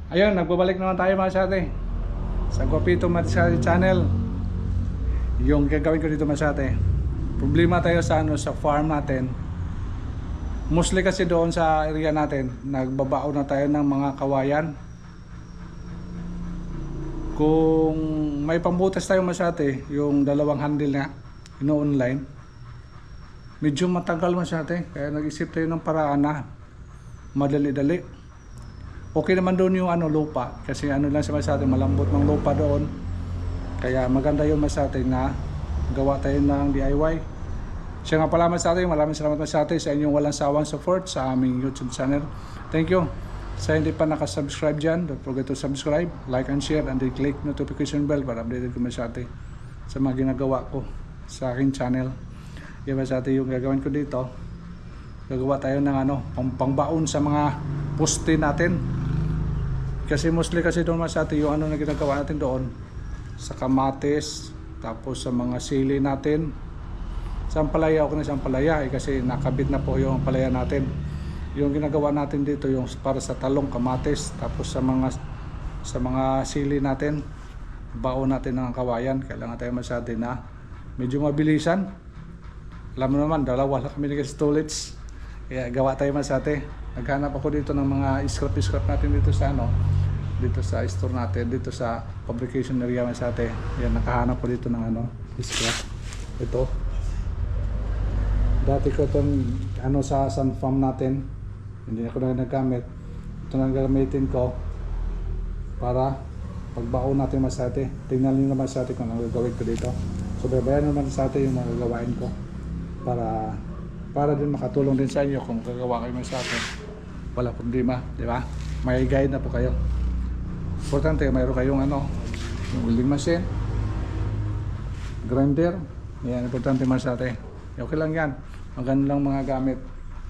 Ayun, nagbabalik naman tayo mga sate sa Guapito Masate Channel. Yung gagawin ko dito mga sate, problema tayo sa sa farm natin. Mostly kasi doon sa area natin, nagbabao na tayo ng mga kawayan. Kung may pambutas tayo mga sate, yung dalawang handle na ino-online, medyo matagal mga sate. Kaya nag-isip tayo ng paraan na madali-dali. Okay naman doon yung lupa kasi lang sa atin, malambot ng lupa doon, kaya maganda yung sa atin na gawa tayo ng DIY. Siya nga pala sa atin, maraming salamat sa atin sa inyong walang sawang support sa aming YouTube channel. Thank you. Sa hindi pa nakasubscribe dyan, don't forget to subscribe, like and share, and then click notification bell para updated ko sa atin sa mga ginagawa ko sa aking channel. Yung sa atin yung gagawin ko dito, gagawa tayo ng pangbaon sa mga poste natin. Kasi mostly kasi doon sa atin yung na ginagawa natin doon sa kamatis, tapos sa mga sili natin. Sa ampalaya, okay na sa ampalaya kasi nakabit na po yung ampalaya natin. Yung ginagawa natin dito yung para sa talong, kamatis, tapos sa mga sili natin, baon natin ng kawayan. Kailangan tayo masyado na medyo mabilisan. Alam mo naman, dalawa lang kami nag-stolage. Kaya gawa tayo masyado. Naghanap ako dito ng mga scrap natin dito sa dito sa store natin, dito sa fabrication area sa atin. Yan, nakahanap ko dito ng scrap. Ito. Dati ko itong sa sun farm natin. Hindi ako na nagamit. Ito na gagamitin ko para pagbaon natin sa atin. Tingnan niyo naman sa atin kung ano gagawin ko dito. So babayan naman sa atin yung mga gagawain ko para din makatulong din sa inyo kung gagawa kayo sa atin. Wala problema, di ba? May guide na po kayo. Importante, mayroon kayong yung welding machine, grinder. Yan, importante man sa atin. Okay lang yan. Maganda lang mga gamit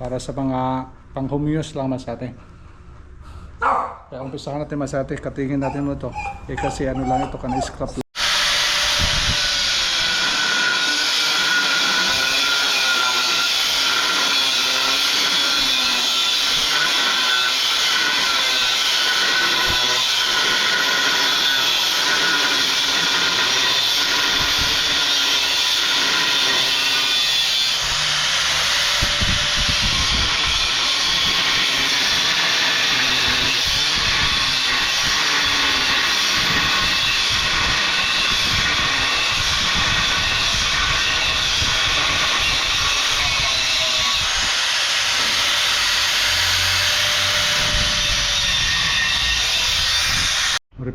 para sa mga pang-home-use lang man sa atin. Kaya umpisahan natin mas atin, katingin natin mo ito. Kasi lang ito, scrap lang.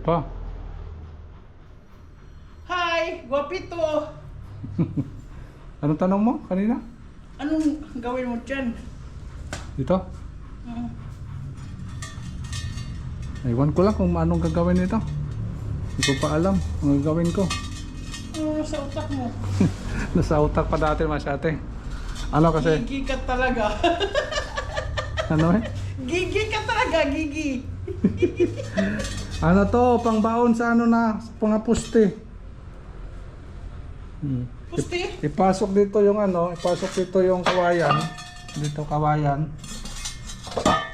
Pa. Hi, Guapito. Anong tanong mo kanina? Anong gawin mo dyan? Dito? Ewan ko lang kung anong gagawin nito. Hindi ko pa alam ang gagawin ko. Ano nasa utak mo? Nasa utak pa dati masyate. Kasi? Gigi ka talaga. Gigi ka talaga, gigi. To, pangbaon sa na, sa mga poste. Pusti? Ipasok dito yung ipasok dito yung kawayan. Dito kawayan.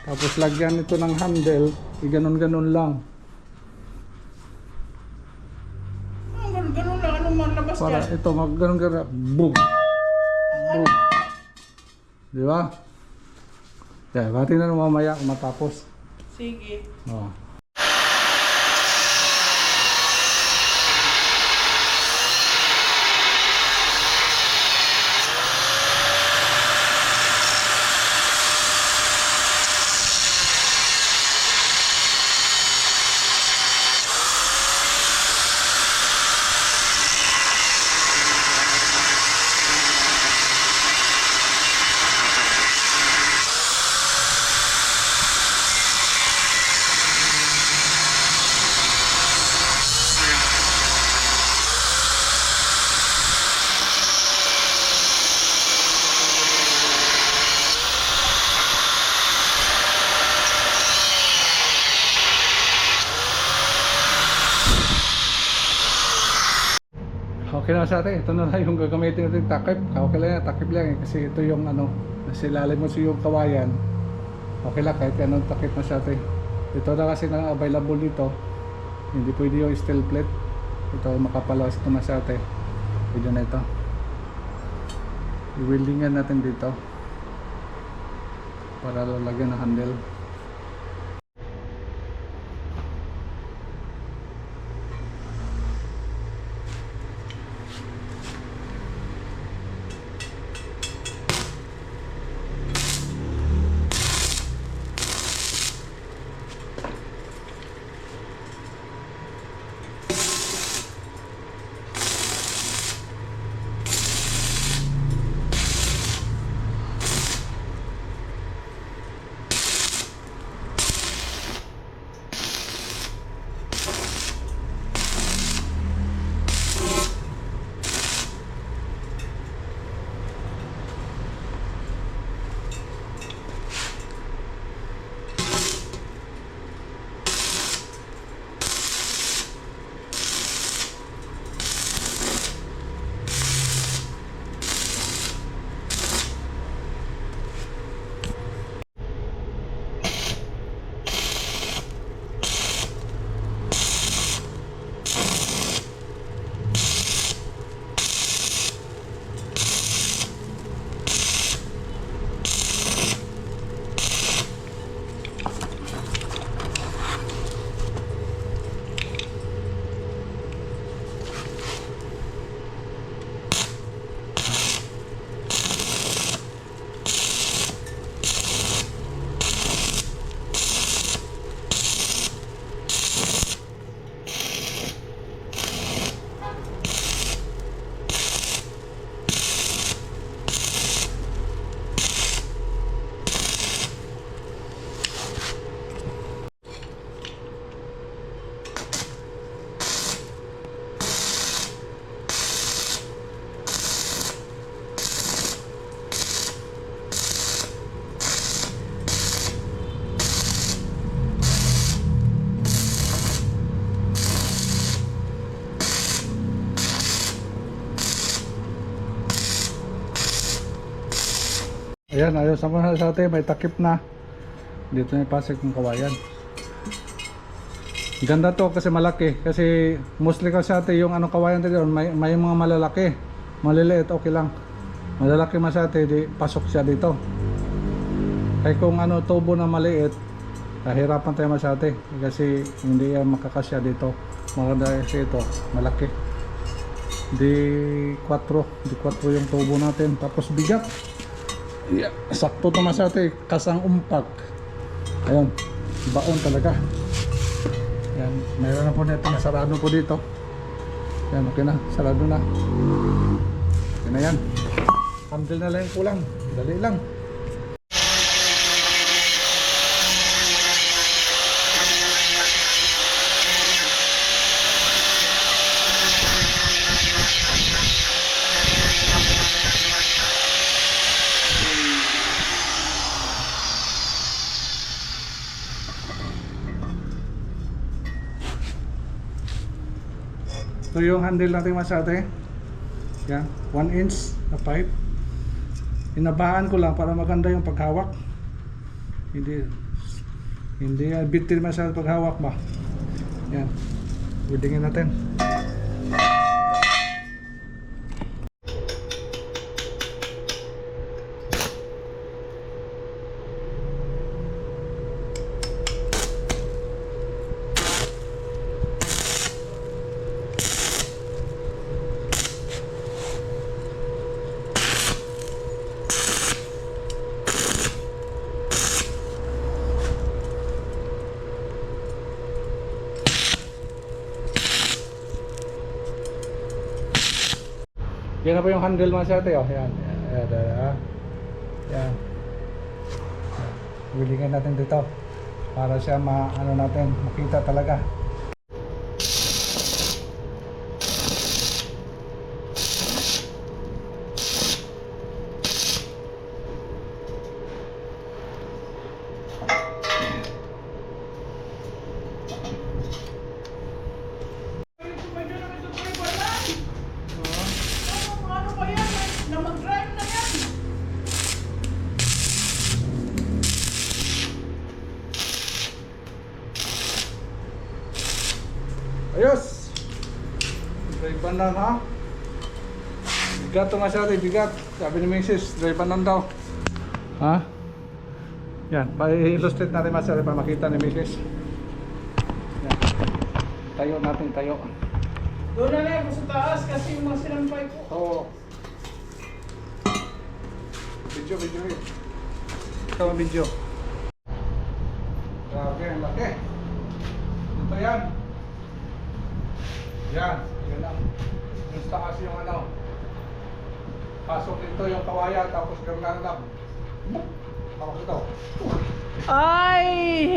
Tapos lagyan ito ng handle, ganon-ganon lang. Ganon lang, anong malabas Para dyan? ito, ganon-ganon. Boom! Boom! Di ba? Kaya, bati na mamaya kung matapos. Sige. Oh. Okay na sa atin, ito na lang yung gagamitin natin takip. Okay lang yan, takip lang kasi ito yung nasa ilalim mo sa yung kawayan. Okay lang kahit anong takip na sa atin. Ito na kasi na available dito. Hindi pwede yung steel plate. Ito makapalawas ito masyate. Pwede na ito. I-weldingan natin dito para lalagyan ng handle. Ayan, ayos naman sa atin, may takip na. Dito na ipasok ng kawayan. Ganda to kasi malaki. Kasi mostly kasi atin yung anong kawayan dito, may mga malalaki. Maliliit, okay lang. Malalaki masyate, di pasok siya dito. Kaya kung ano tubo na maliit, kahirapan tayo masyate. Kasi hindi yan makakasya dito. Maganda kasi ito, malaki. Di 4 yung tubo natin. Tapos bigat. Yeah, sakto to masyate, kasang umpak. Ayun, baon talaga. Yan, mayroon na po nito, nasarado po dito. Yan, okay na, sarado na. Okay na yan. Handle na lang yung kulang, dali lang. Ito yung handle natin masyate. Yan, 1 inch na pipe. Inabahan ko lang para maganda yung paghawak. Hindi bitin masyado paghawak ba. Yan, weldingin natin. Yan na po yung handle masyate, oh. Yan. Yan. Wilingan natin dito para siya ano natin, makita talaga. Ano ba yan? Na mag-drive na yan. Ayos! Drive na ha? Bigat to masyado, bigat. Sabi ni Mrs. Drive na daw. Ha? Yan, pa-illustrate natin masyado para makita ni Mrs. Yan. Tayo natin, tayo. Doon na lang ako sa taas kasi yung mga sinampay ko. Oo. Video. Ito ang video. Grabe, ang laki. Ito yan. Yan lang. Yung taas yung ano. Pasok dito yung kawayan, tapos gano'n lang. Tapos ito. Ay,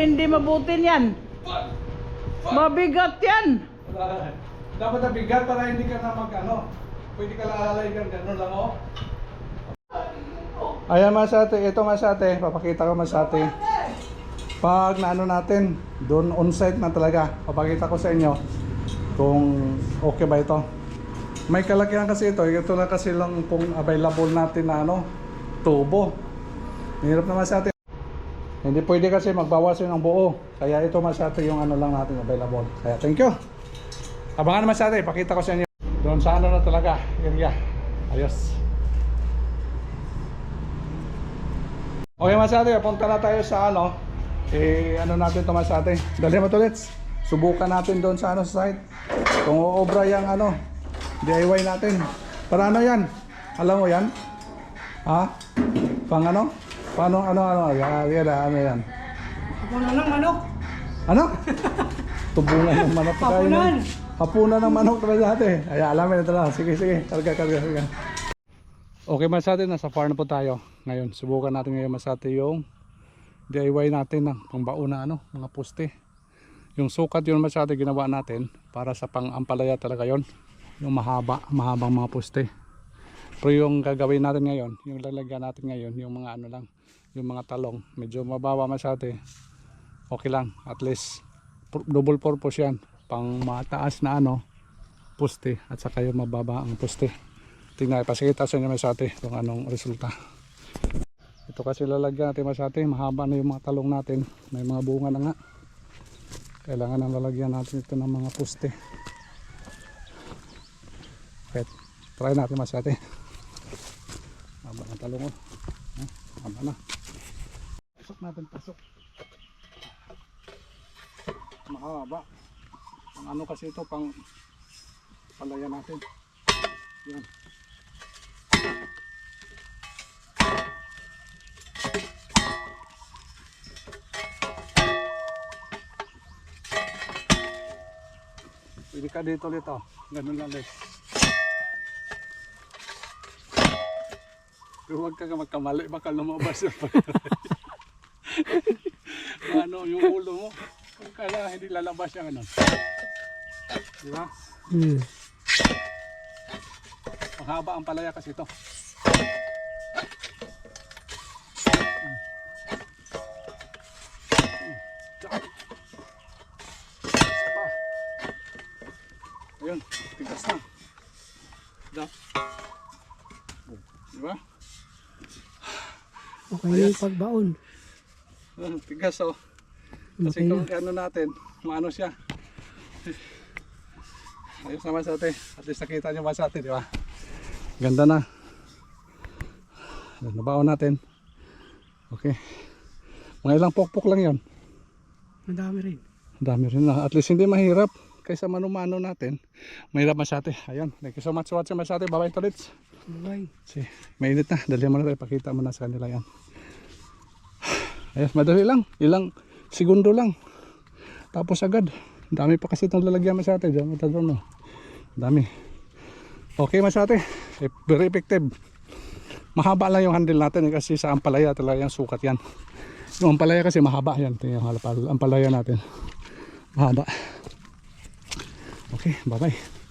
hindi mabutin yan. Mabigat yan. Dapat na bigat para hindi ka na mag-ano. Pwede ka lang alalay gano'n lang oh. Ayan masate, ito masate, papakita ko masate. Pag naano natin, doon on-site na talaga, papakita ko sa inyo kung okay ba ito. May kalakihan kasi ito lang kasi lang kung available natin na ano, tubo. Hirap naman sa atin. Hindi pwede kasi magbawas yun ng buo. Kaya ito masate yung ano lang natin available. Kaya thank you. Abangan naman sa atin, pakita ko sa inyo. Doon sa ano na talaga, area. Ayos. Okay masate, punta na tayo sa ano. Ano natin ito masate. Dali mo ulit. Subukan natin doon sa ano sa site. Kung uobra yung ano, DIY natin. Para ano yan? Alam mo yan? Ha? Pang ano? Paano ano? Yan, ano yan? Hapunan ng manok. Ano? Tubunan ng manok. Hapunan. Hapunan ng manok talaga natin. Ay, alamin ito na. Sige. Karga. Okay masate, nasa farm po tayo. Ngayon, subukan natin ngayon masate yung DIY natin ng pangbaon na ano, mga poste. Yung sukat yun masyado ginawa natin para sa pang-ampalaya talaga yon, yung mahabang mga poste. Pero yung gagawin natin ngayon, yung lalagyan natin ngayon, yung mga ano lang, yung mga talong, medyo mababa masyado. Okay lang, at least double purpose yan, pang mataas na ano, poste, at saka yung mababa ang poste. Tingnan, pasikita sa inyo masyado kung anong resulta. Ito kasi lalagyan natin masyado, mahaba na yung mga talong natin, may mga bunga na nga. Kailangan na lalagyan natin ito ng mga poste. Okay, try natin masyado. Haba ng talong oh. Haba na. Pasok natin, pasok. Mahaba. Ang ano kasi ito, pang palaya natin. Yan. Pwede ka dito ulit oh. Ganun lang ulit. Pero huwag ka magkamali, baka lumabas yung ano, yung ulo mo. Kaya hindi lalabas yung ano. Diba? Mahaba ang palaya kasi ito. Ayun, tigas na. Diba? Okay na yung pagbaon. Tigas oh. Kasi Okay kung ano natin, maano siya. Ayos naman sa atin. At least nakita nyo ba sa atin, di ba? Ganda na. Nabaon natin. Okay. Mga ilang pokpok lang yon. Madami rin. Dami rin na. At least hindi mahirap. Kaysa mano-mano natin. Mahirap masyate. Ayun. Thank you so much for watching masyate. Bye-bye tolits. Bye. See, mainit na. Dali mo na tayo. Pakita mo na sa kanila yan. Ayos, madali lang. Ilang segundo lang. Tapos agad. Dami pa kasi itong lalagyan masyate. Diyan mo tayo no. Dami. Okay masyate. Very effective. Mahaba lang yung handle natin kasi sa ampalaya talaga yung sukat yan. Yung ampalaya kasi mahaba yan. Ito yung ampalaya natin. Mahaba. Okay, bye-bye.